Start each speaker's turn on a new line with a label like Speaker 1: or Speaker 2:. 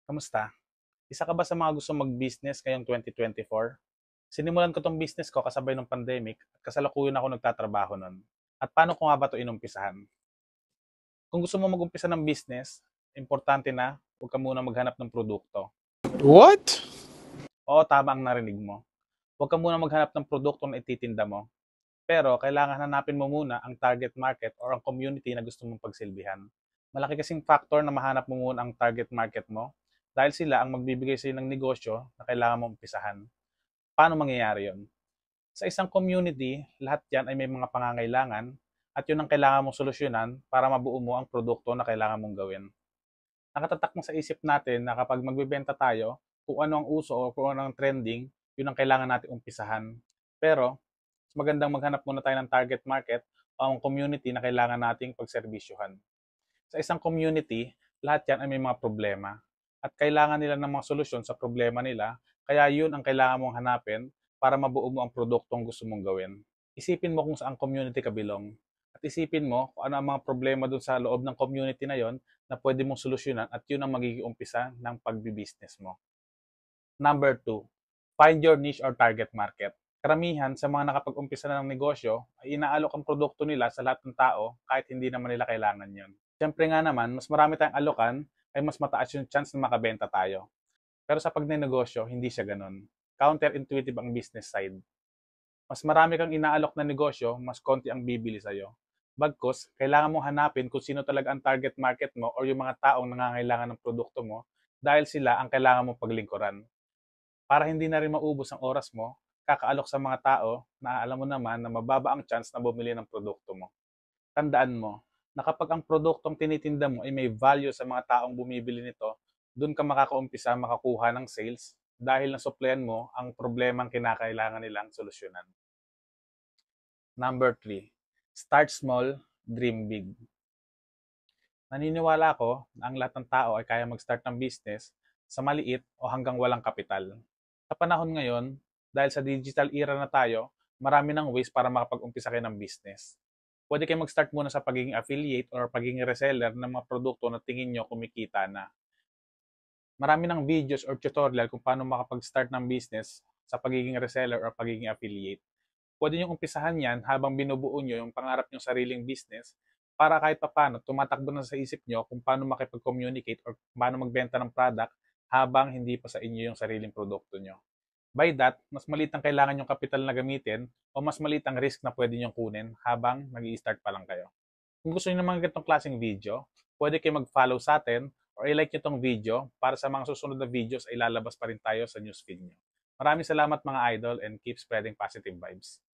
Speaker 1: Kamusta? Isa ka ba sa mga gusto mag-business ngayong 2024? Sinimulan ko tong business ko kasabay ng pandemic at kasalukuyan ako nagtatrabaho nun. At paano ko nga ba ito inumpisahan? Kung gusto mo mag-umpisa ng business, importante na huwag ka muna maghanap ng produkto.
Speaker 2: What?
Speaker 1: Oo, tama ang narinig mo. Huwag ka muna maghanap ng produkto na ititinda mo. Pero kailangan hanapin mo muna ang target market or ang community na gusto mong pagsilbihan. Malaki kasing factor na mahanap mo muna ang target market mo dahil sila ang magbibigay sa ng negosyo na kailangan mong umpisahan. Paano mangyayari yon? Sa isang community, lahat yan ay may mga pangangailangan at yun ang kailangan mong solusyonan para mabuo mo ang produkto na kailangan mong gawin. Nakatatak mo sa isip natin na kapag magbebenta tayo, kung ano ang uso o kung ano ang trending, yun ang kailangan natin umpisahan. Pero, mas magandang maghanap muna tayo ng target market o ang community na kailangan nating pagserbisyuhan. Sa isang community, lahat yan ay may mga problema at kailangan nila ng mga solusyon sa problema nila, kaya yun ang kailangan mong hanapin para mabuo mo ang produktong gusto mong gawin. Isipin mo kung saan community ka belong at isipin mo kung ano ang mga problema dun sa loob ng community na yon na pwede mong solusyonan at yun ang magiging umpisa ng pagbi-business mo. Number two, find your niche or target market. Karamihan sa mga nakapag-umpisa na ng negosyo ay inaalok ang produkto nila sa lahat ng tao kahit hindi naman nila kailangan yon. Siyempre nga naman, mas marami tayong alokan, ay mas mataas yung chance na makabenta tayo. Pero sa pagnenegosyo, hindi siya ganun. Counterintuitive ang business side. Mas marami kang inaalok na negosyo, mas konti ang bibili sa'yo. Bagkus, kailangan mong hanapin kung sino talaga ang target market mo or yung mga taong nangangailangan ng produkto mo dahil sila ang kailangan mong paglingkuran. Para hindi na rin maubos ang oras mo, kakaalok sa mga tao na alam mo naman na mababa ang chance na bumili ng produkto mo. Tandaan mo na kapag ang produktong tinitinda mo ay may value sa mga taong bumibili nito, doon ka makakaumpisa makakuha ng sales dahil nasupplyan mo ang problemang kinakailangan nilang solusyonan. Number three, start small, dream big. Naniniwala ako na ang lahat ng tao ay kaya mag-start ng business sa maliit o hanggang walang kapital. Sa panahon ngayon, dahil sa digital era na tayo, marami ng ways para makapag-umpisa kayo ng business. Pwede kayo mag-start muna sa pagiging affiliate or pagiging reseller ng mga produkto na tingin nyo kumikita na. Marami ng videos or tutorial kung paano makapag-start ng business sa pagiging reseller or pagiging affiliate. Pwede nyo umpisahan yan habang binubuo nyo yung pangarap nyo sariling business para kahit papano tumatakbo na sa isip nyo kung paano makipag-communicate or paano magbenta ng product habang hindi pa sa inyo yung sariling produkto nyo. By that, mas maliit ang kailangan yung kapital na gamitin o mas maliit ang risk na pwede nyong kunin habang nag-i-start pa lang kayo. Kung gusto niyo ng mga ganitong klaseng video, pwede kayo mag-follow sa atin or i-like nyo itong video para sa mga susunod na videos ay lalabas pa rin tayo sa newsfeed nyo. Maraming salamat mga idol and keep spreading positive vibes.